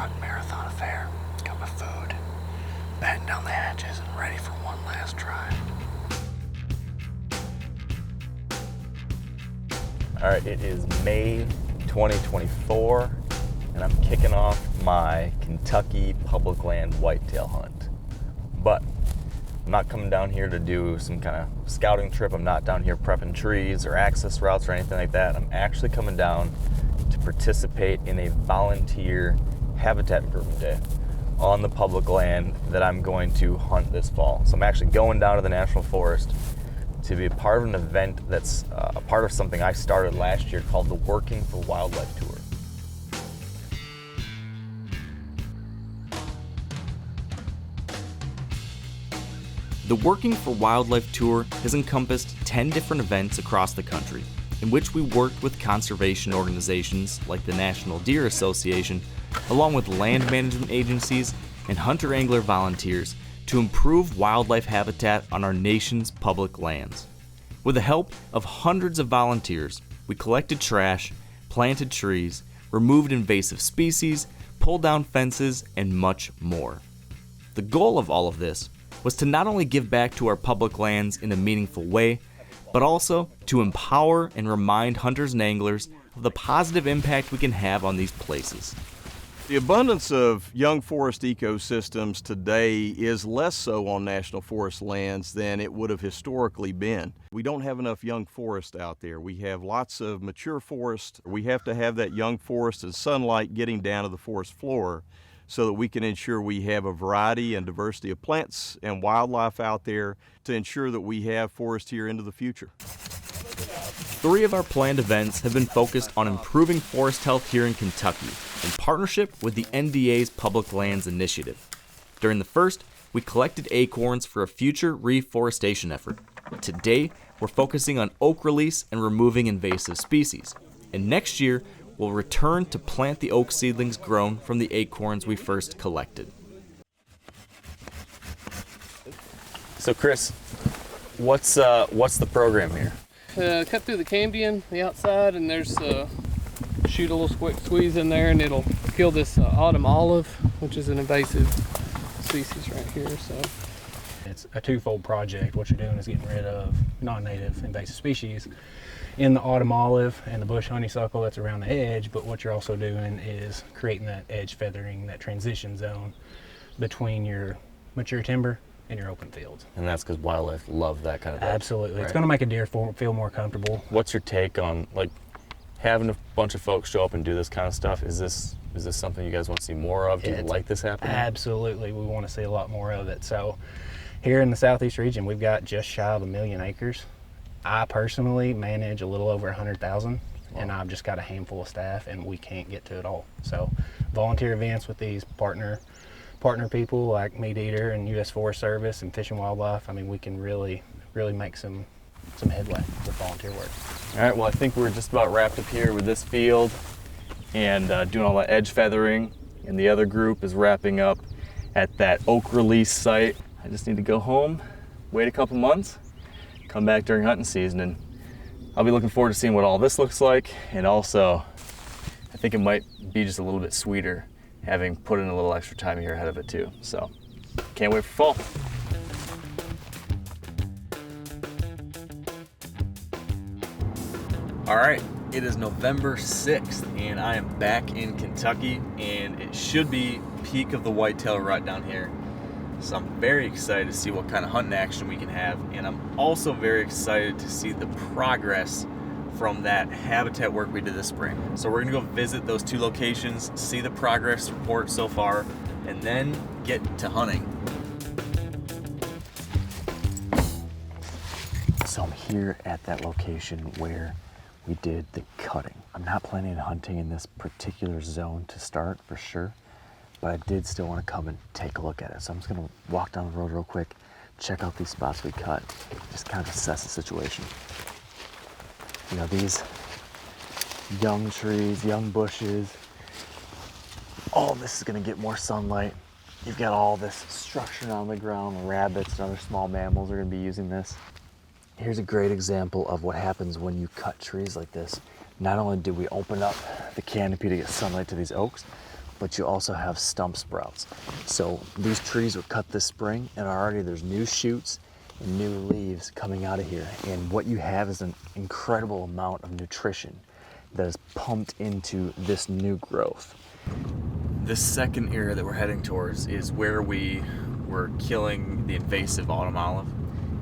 run marathon affair. Got my food, batten down the hatches, and ready for one last try. All right, it is May 2024, and I'm kicking off my Kentucky public land whitetail hunt. But I'm not coming down here to do some kind of scouting trip. I'm not down here prepping trees or access routes or anything like that. I'm actually coming down to participate in a volunteer habitat improvement day on the public land that I'm going to hunt this fall. So I'm actually going down to the National Forest to be a part of an event that's a part of something I started last year called the Working for Wildlife Tour. The Working for Wildlife Tour has encompassed 10 different events across the country, in which we worked with conservation organizations like the National Deer Association, along with land management agencies and hunter-angler volunteers to improve wildlife habitat on our nation's public lands. With the help of hundreds of volunteers, we collected trash, planted trees, removed invasive species, pulled down fences, and much more. The goal of all of this was to not only give back to our public lands in a meaningful way, but also to empower and remind hunters and anglers of the positive impact we can have on these places. The abundance of young forest ecosystems today is less so on national forest lands than it would have historically been. We don't have enough young forest out there. We have lots of mature forest. We have to have that young forest and sunlight getting down to the forest floor so that we can ensure we have a variety and diversity of plants and wildlife out there to ensure that we have forest here into the future. 3 of our planned events have been focused on improving forest health here in Kentucky in partnership with the NDA's Public Lands Initiative. During the first, we collected acorns for a future reforestation effort. Today, we're focusing on oak release and removing invasive species. And next year, we'll return to plant the oak seedlings grown from the acorns we first collected. So Chris, what's the program here? Cut through the cambium, the outside, and there's shoot a little quick squeeze in there, and it'll kill this autumn olive, which is an invasive species right here. So it's a twofold project. What you're doing is getting rid of non-native invasive species in the autumn olive and the bush honeysuckle that's around the edge, but what you're also doing is creating that edge feathering, that transition zone between your mature timber and your open fields. And that's because wildlife love that kind of thing. Absolutely. Right? It's going to make a deer feel more comfortable. What's your take on like having a bunch of folks show up and do this kind of stuff? Is this something you guys want to see more of? Do you like this happening? Absolutely. We want to see a lot more of it. So here in the southeast region, we've got just shy of 1 million acres. I personally manage a little over 100,000, and I've just got a handful of staff, and we can't get to it all. So volunteer events with these partner people like MeatEater and U.S. Forest Service and Fish and Wildlife, I mean, we can really make some headway with volunteer work. All right, well, I think we're just about wrapped up here with this field and doing all that edge feathering, and the other group is wrapping up at that oak release site. I just need to go home, wait a couple months, come back during hunting season, and I'll be looking forward to seeing what all this looks like. And also, I think it might be just a little bit sweeter having put in a little extra time here ahead of it too. So, can't wait for fall. All right, it is November 6th, and I am back in Kentucky, and it should be peak of the whitetail rut down here. So I'm very excited to see what kind of hunting action we can have, and I'm also very excited to see the progress from that habitat work we did this spring. So we're gonna go visit those 2 locations, see the progress report so far, and then get to hunting. So I'm here at that location where we did the cutting. I'm not planning on hunting in this particular zone to start for sure, but I did still want to come and take a look at it. So I'm just gonna walk down the road real quick, check out these spots we cut, just kind of assess the situation. You know, these young trees, young bushes, all this is gonna get more sunlight. You've got all this structure on the ground, rabbits and other small mammals are gonna be using this. Here's a great example of what happens when you cut trees like this. Not only did we open up the canopy to get sunlight to these oaks, but you also have stump sprouts. So these trees were cut this spring, and already there's new shoots and new leaves coming out of here. And what you have is an incredible amount of nutrition that is pumped into this new growth. This second area that we're heading towards is where we were killing the invasive autumn olive.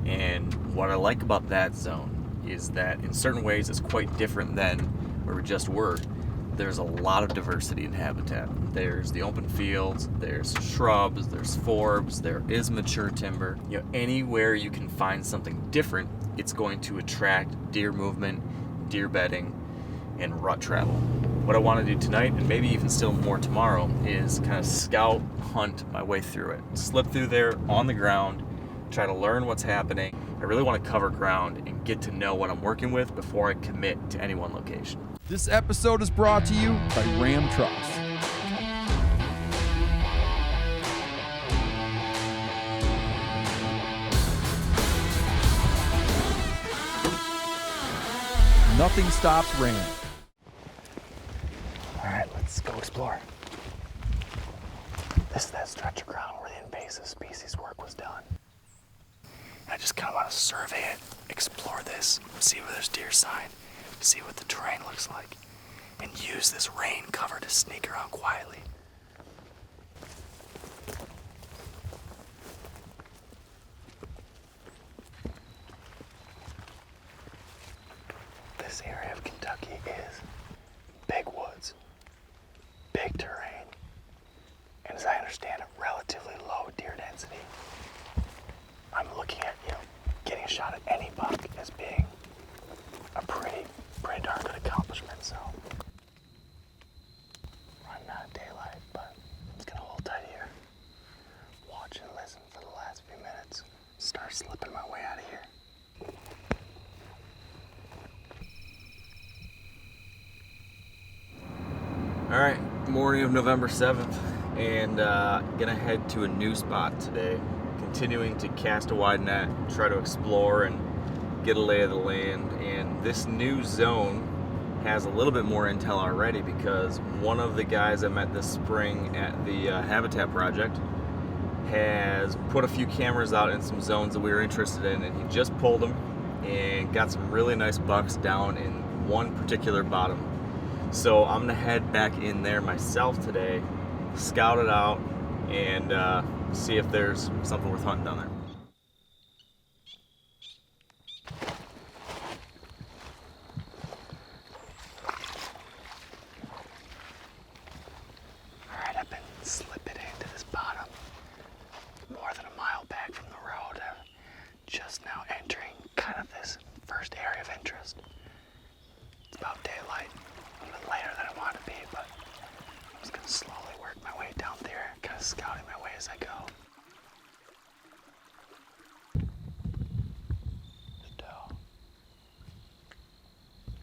And what I like about that zone is that in certain ways it's quite different than where we just were. There's a lot of diversity in habitat. There's the open fields, there's shrubs, there's forbs, there is mature timber. You know, anywhere you can find something different, it's going to attract deer movement, deer bedding, and rut travel. What I want to do tonight, and maybe even still more tomorrow, is kind of scout, hunt my way through it. Slip through there on the ground, try to learn what's happening. I really want to cover ground and get to know what I'm working with before I commit to any one location. This episode is brought to you by Ram Trucks. Nothing stops Ram. All right, let's go explore. This is that stretch of ground where the invasive species work was done. I just kind of want to survey it, explore this, see where there's deer sign, see what the terrain looks like, and use this rain cover to sneak around quietly. This area of Kentucky is big woods, big terrain, and as I understand it, relatively low deer density. I'm looking at, getting a shot at any buck as being a pretty darn good accomplishment, so. Running out of daylight, but it's gonna hold tight here. Watch and listen for the last few minutes. Start slipping my way out of here. All right, morning of November 7th, and gonna head to a new spot today. Continuing to cast a wide net, try to explore and get a lay of the land. And this new zone has a little bit more intel already because one of the guys I met this spring at the Habitat Project has put a few cameras out in some zones that we were interested in, and he just pulled them and got some really nice bucks down in one particular bottom. So I'm gonna head back in there myself today, scout it out, and see if there's something worth hunting down there. All right, I've been slipping into this bottom more than a mile back from the road. I'm just now entering kind of this first area of interest. It's about daylight, a little bit later than I want to be, but I'm just gonna slowly work my way down there, kind of scouting my way as I go. Still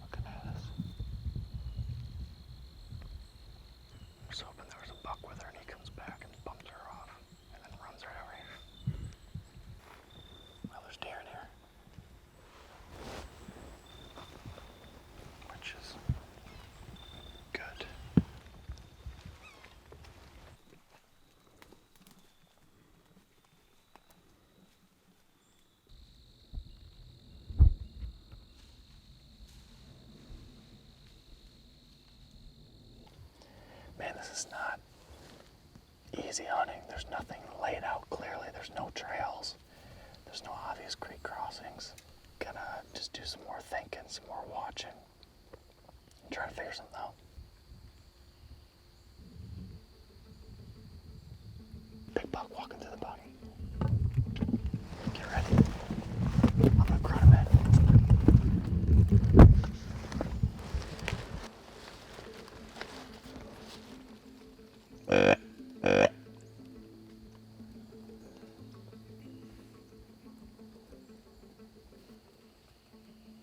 looking at us. I was hoping there was a buck with her, and he comes back and bumps her off, and then runs right over here. Well, there's deer in here, which is good. Man, this is not easy hunting. There's nothing laid out clearly. There's no trails. There's no obvious creek crossings. Gonna just do some more thinking, some more watching, and try to figure something out. Big buck walking through the bottom. Get ready. I'm gonna grunt him in.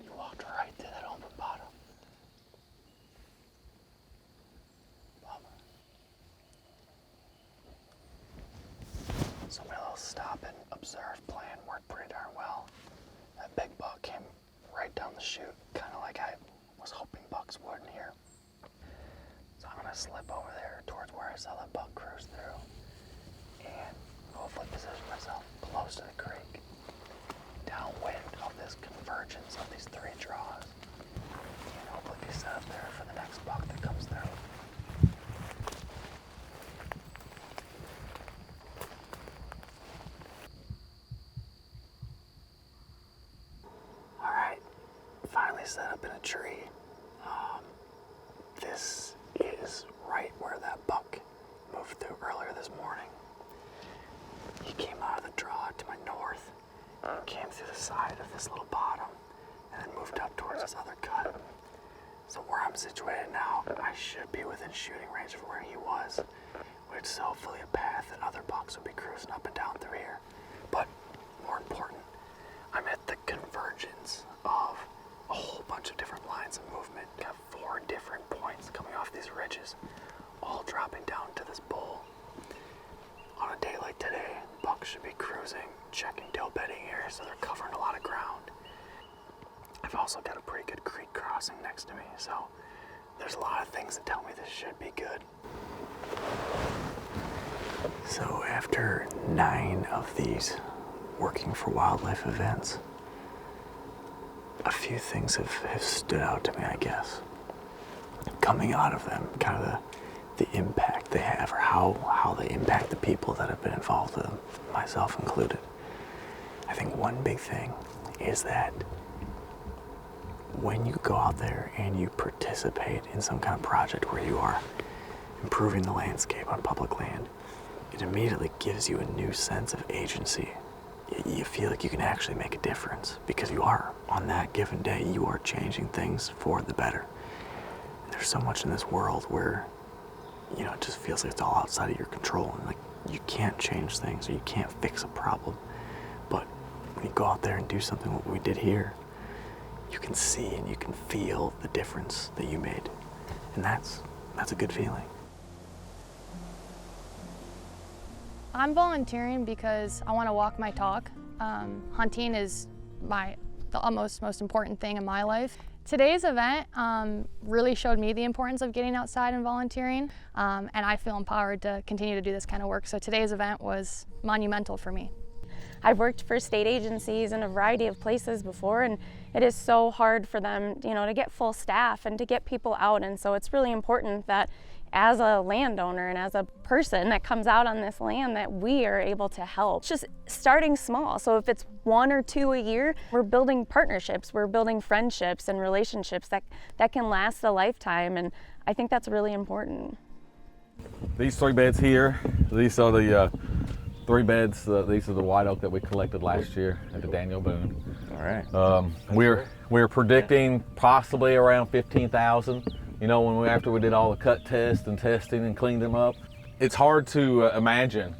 You walked right through that open bottom. Bummer. So my little stop and observe plan worked pretty darn well. That big buck came right down the chute, kind of like I was hoping bucks would in here. So I'm gonna slip over there towards where I saw that buck cruise through, and hopefully position myself close to the creek, downwind of this convergence of these three draws, and hopefully be set up there for the next buck that comes through. All right, finally set up in a tree. This is right where that buck moved through earlier this morning. He came out of the draw to my north, came through the side of this little bottom, and then moved up towards this other cut. So where I'm situated now, I should be within shooting range of where he was, which is hopefully a path that other bucks will be cruising up and down through here. But more important, I'm at the convergence of a whole bunch of different lines of movement. Got 4 different points coming off these ridges, all dropping down to this bowl. On a day like today, bucks should be cruising, checking doe bedding areas, so they're covering a lot of ground. I've also got a pretty good creek crossing next to me, so there's a lot of things that tell me this should be good. So after 9 of these working for wildlife events, a few things have stood out to me, I guess. Coming out of them, kind of the impact they have, or how they impact the people that have been involved with them, myself included. I think one big thing is that when you go out there and you participate in some kind of project where you are improving the landscape on public land, it immediately gives you a new sense of agency. You feel like you can actually make a difference because you are. On that given day, you are changing things for the better. There's so much in this world where, it just feels like it's all outside of your control, and like you can't change things or you can't fix a problem. But when you go out there and do something what we did here, you can see and you can feel the difference that you made. And that's a good feeling. I'm volunteering because I want to walk my talk. Hunting is the most important thing in my life. Today's event really showed me the importance of getting outside and volunteering, and I feel empowered to continue to do this kind of work. So today's event was monumental for me. I've worked for state agencies in a variety of places before, and it is so hard for them, to get full staff and to get people out. And so it's really important that as a landowner and as a person that comes out on this land that we are able to help. It's just starting small. So if it's 1 or 2 a year, we're building partnerships, we're building friendships and relationships that can last a lifetime. And I think that's really important. These 3 beds here, these are the 3 beds. These are the white oak that we collected last year at the Daniel Boone. All right. We're predicting possibly around 15,000. After we did all the cut tests and testing and cleaned them up, it's hard to imagine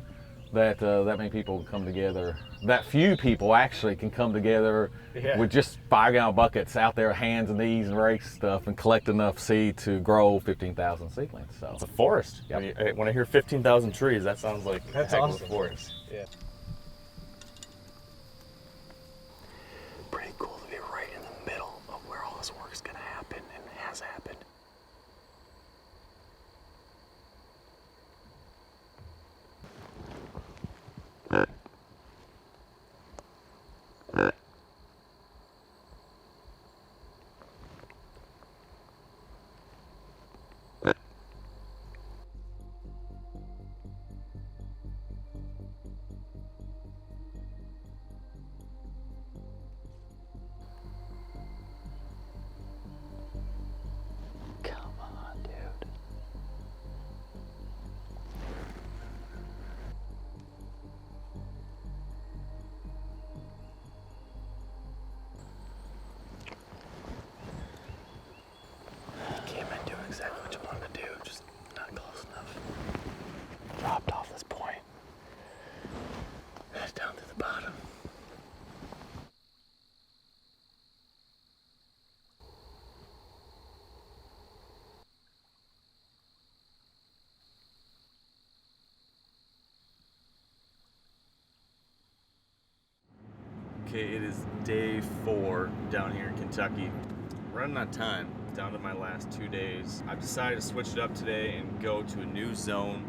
that that many people come together. That few people actually can come together with just 5-gallon buckets out there, hands and knees and rakes stuff, and collect enough seed to grow 15,000 seedlings. So it's a forest. Yep. When I hear 15,000 trees, that sounds like That's a heck awesome. of a forest. Yeah. Pretty cool to be right in the middle of where all this work's gonna happen and has happened. Come on, dude. Came in doing exactly what you wanted to do, just not close enough. Dropped off this point. Down to the bottom. Okay, it is day 4 down here in Kentucky. Running out of time. down to my last 2 days. I've decided to switch it up today and go to a new zone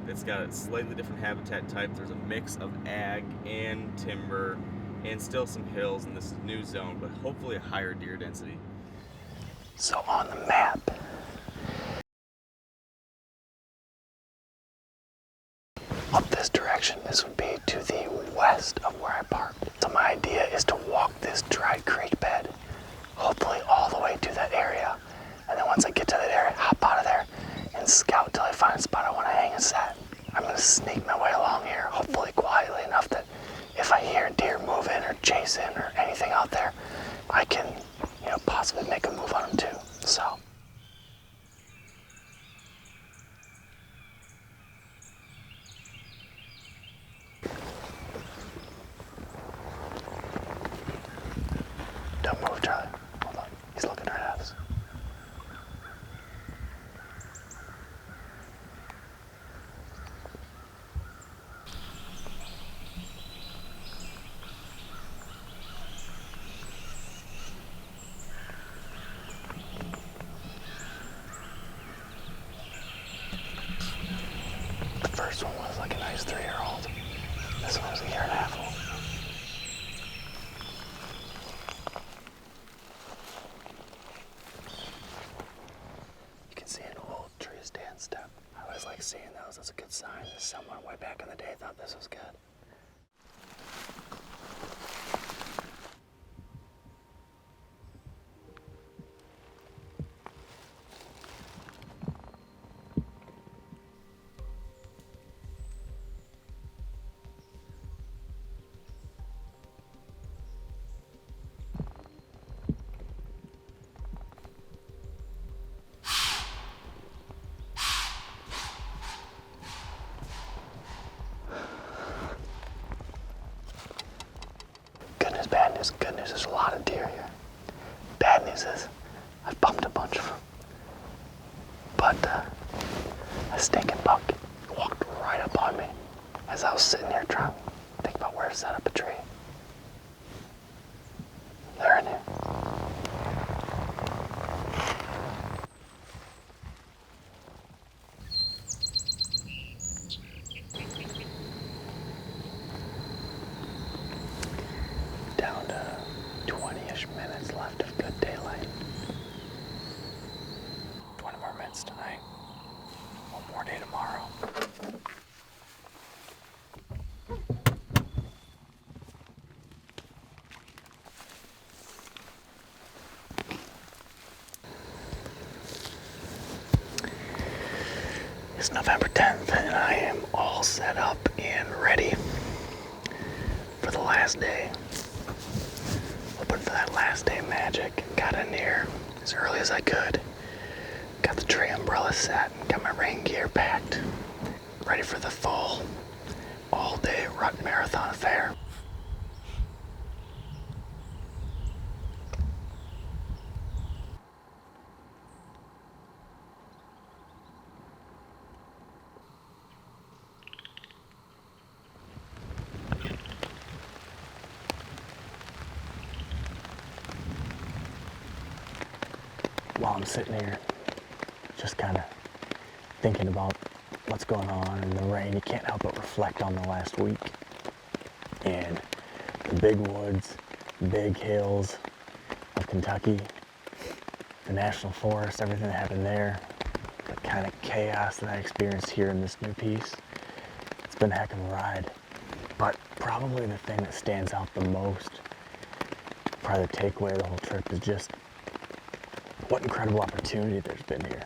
that's got a slightly different habitat type. There's a mix of ag and timber and still some hills in this new zone, but hopefully a higher deer density. So on the map, up this direction, this would be to the west of where I parked. So my idea is to walk this dry creek bed, hopefully all the way to that area. And then once I get to that area, hop out of there and scout till I find a spot I want to hang a set. I'm going to sneak my way along here, hopefully quietly enough that if I hear deer moving or chasing or anything out there, I can, possibly make a move on them too. So. Don't move, Charlie. Hold on. He's looking right at us. The first one was like a nice 3-year-old. This one was a 1.5 years old. You can see an old tree stand step. I always like seeing those. That's a good sign that someone way back in the day thought this was good. Good news, bad news. Good news, there's a lot of deer here. Bad news is, I've bumped a bunch of them. But a stinking buck walked right up on me as I was sitting here trying to think about where to set up a tree. They're in here. Down to 20-ish minutes left of good daylight. 20 more minutes tonight. One more day tomorrow. It's November 10th and I am all set up and ready for the last day. Hoping for that last day magic. Got in here as early as I could. Got the tree umbrella set. Got my rain gear packed. Ready for the full all-day rut marathon affair. While I'm sitting here, just kind of thinking about what's going on in the rain, you can't help but reflect on the last week. And the big woods, big hills of Kentucky, the national forest, everything that happened there, the kind of chaos that I experienced here in this new piece. It's been a heck of a ride. But probably the thing that stands out the most, probably the takeaway of the whole trip, is just what incredible opportunity there's been here.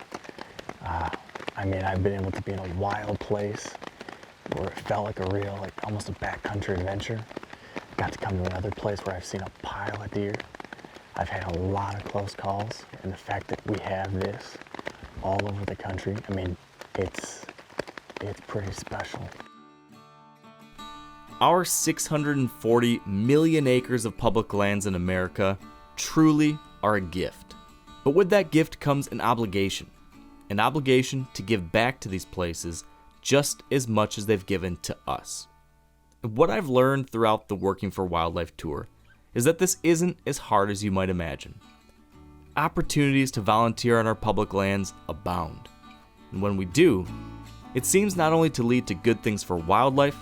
I've been able to be in a wild place where it felt like a real, almost a backcountry adventure. Got to come to another place where I've seen a pile of deer. I've had a lot of close calls, and the fact that we have this all over the country, it's pretty special. Our 640 million acres of public lands in America truly are a gift. But with that gift comes an obligation to give back to these places just as much as they've given to us. And what I've learned throughout the Working for Wildlife tour is that this isn't as hard as you might imagine. opportunities to volunteer on our public lands abound. And when we do, it seems not only to lead to good things for wildlife,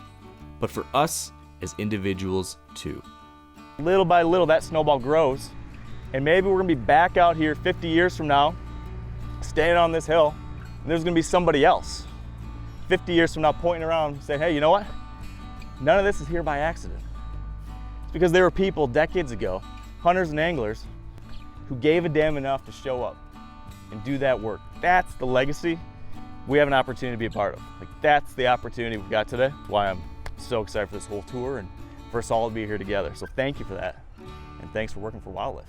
but for us as individuals too. Little by little, that snowball grows, and maybe we're gonna be back out here 50 years from now, standing on this hill, and there's gonna be somebody else 50 years from now pointing around and saying, hey, you know what? None of this is here by accident. It's because there were people decades ago, hunters and anglers, who gave a damn enough to show up and do that work. That's the legacy we have an opportunity to be a part of. Like, that's the opportunity we've got today. That's why I'm so excited for this whole tour and for us all to be here together. So thank you for that. And thanks for working for wildlife.